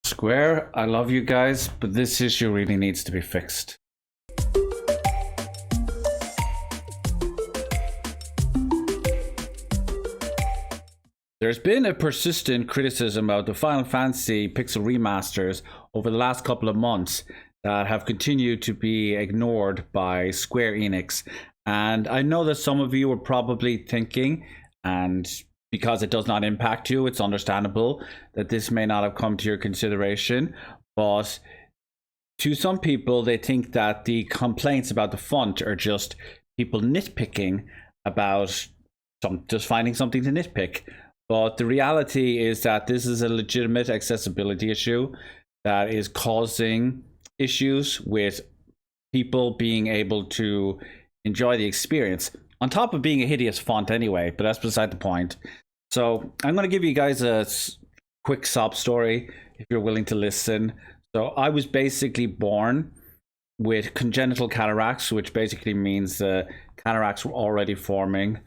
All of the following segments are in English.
Square, I love you guys, but this issue really needs to be fixed. There's been a persistent criticism about the Final Fantasy Pixel Remasters over the last couple of months that have continued to be ignored by Square Enix. And I know that some of you are probably thinking, and because it does not impact you, it's understandable that this may not have come to your consideration. But to some people, they think that the complaints about the font are just people nitpicking about just finding something to nitpick. But the reality is that this is a legitimate accessibility issue that is causing issues with people being able to enjoy the experience, on top of being a hideous font anyway, but that's beside the point. So I'm going to give you guys a quick sob story if you're willing to listen. So I was basically born with congenital cataracts, which basically means the cataracts were already forming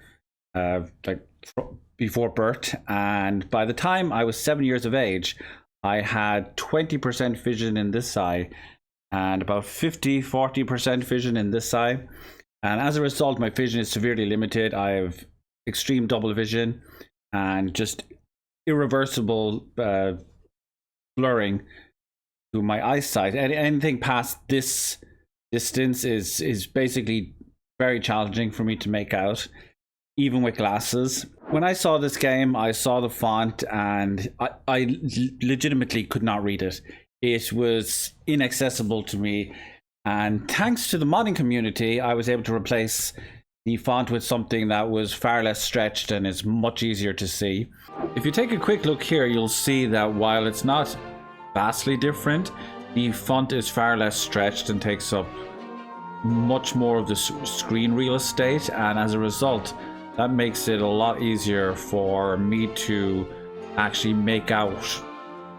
before birth, and by the time I was 7 years of age, I had 20% vision in this eye and about 40% vision in this eye. And as a result, my vision is severely limited. I have extreme double vision and just irreversible blurring to my eyesight. Anything past this distance is basically very challenging for me to make out, even with glasses. When I saw this game, I saw the font and I legitimately could not read it. It was inaccessible to me. And thanks to the modding community, I was able to replace the font with something that was far less stretched and is much easier to see. If you take a quick look here, you'll see that while it's not vastly different, the font is far less stretched and takes up much more of the screen real estate. And as a result, that makes it a lot easier for me to actually make out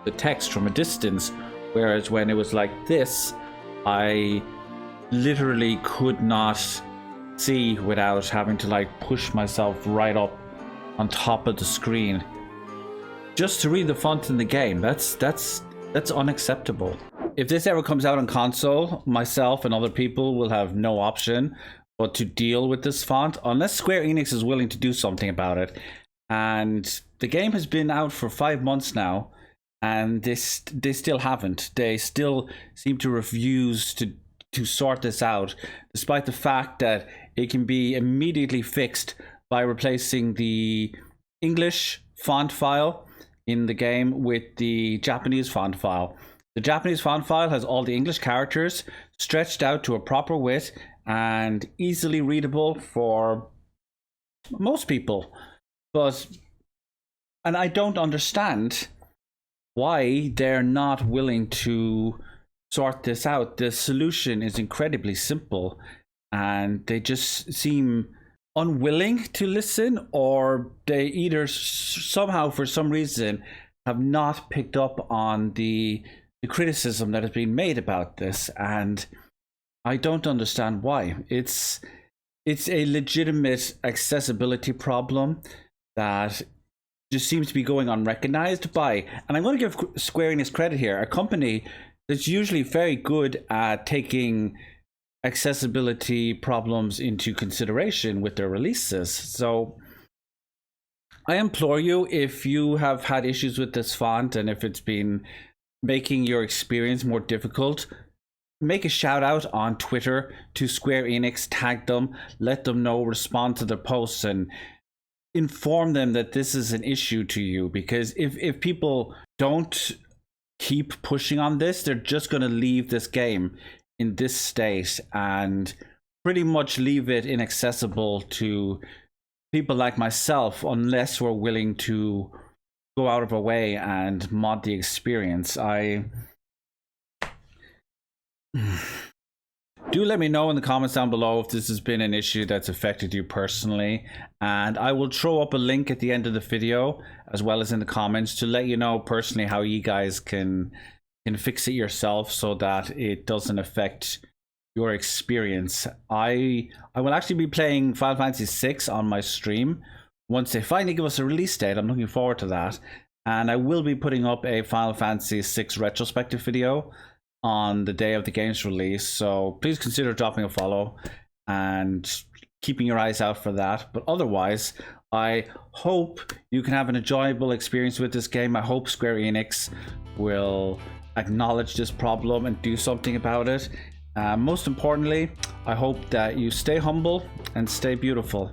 the text from a distance. Whereas when it was like this, I literally could not see without having to like push myself right up on top of the screen just to read the font in the game. That's unacceptable. If this ever comes out on console, myself and other people will have no option but to deal with this font unless Square Enix is willing to do something about it. And the game has been out for 5 months now, and they still haven't. They still seem to refuse to sort this out, despite the fact that it can be immediately fixed by replacing the English font file in the game with the Japanese font file. The Japanese font file has all the English characters stretched out to a proper width and easily readable for most people. And I don't understand why they're not willing to sort this out. The solution is incredibly simple, and they just seem unwilling to listen, or they either somehow, for some reason, have not picked up on the criticism that has been made about this. And I don't understand why. It's a legitimate accessibility problem that just seems to be going unrecognized by, and I'm going to give Square Enix credit here, a company that's usually very good at taking accessibility problems into consideration with their releases. So I implore you, if you have had issues with this font and if it's been making your experience more difficult, make a shout out on Twitter to Square Enix, tag them, let them know, respond to their posts, and inform them that this is an issue to you. Because if people don't keep pushing on this, they're just going to leave this game in this state and pretty much leave it inaccessible to people like myself, unless we're willing to go out of our way and mod the experience. Do let me know in the comments down below if this has been an issue that's affected you personally, and I will throw up a link at the end of the video as well as in the comments to let you know personally how you guys can fix it yourself so that it doesn't affect your experience. I will actually be playing Final Fantasy 6 on my stream once they finally give us a release date. I'm looking forward to that, And I will be putting up a Final Fantasy VI retrospective video on the day of the game's release, so please consider dropping a follow and keeping your eyes out for that. But otherwise, I hope you can have an enjoyable experience with this game. I hope Square Enix will acknowledge this problem and do something about it. Most importantly, I hope that you stay humble and stay beautiful.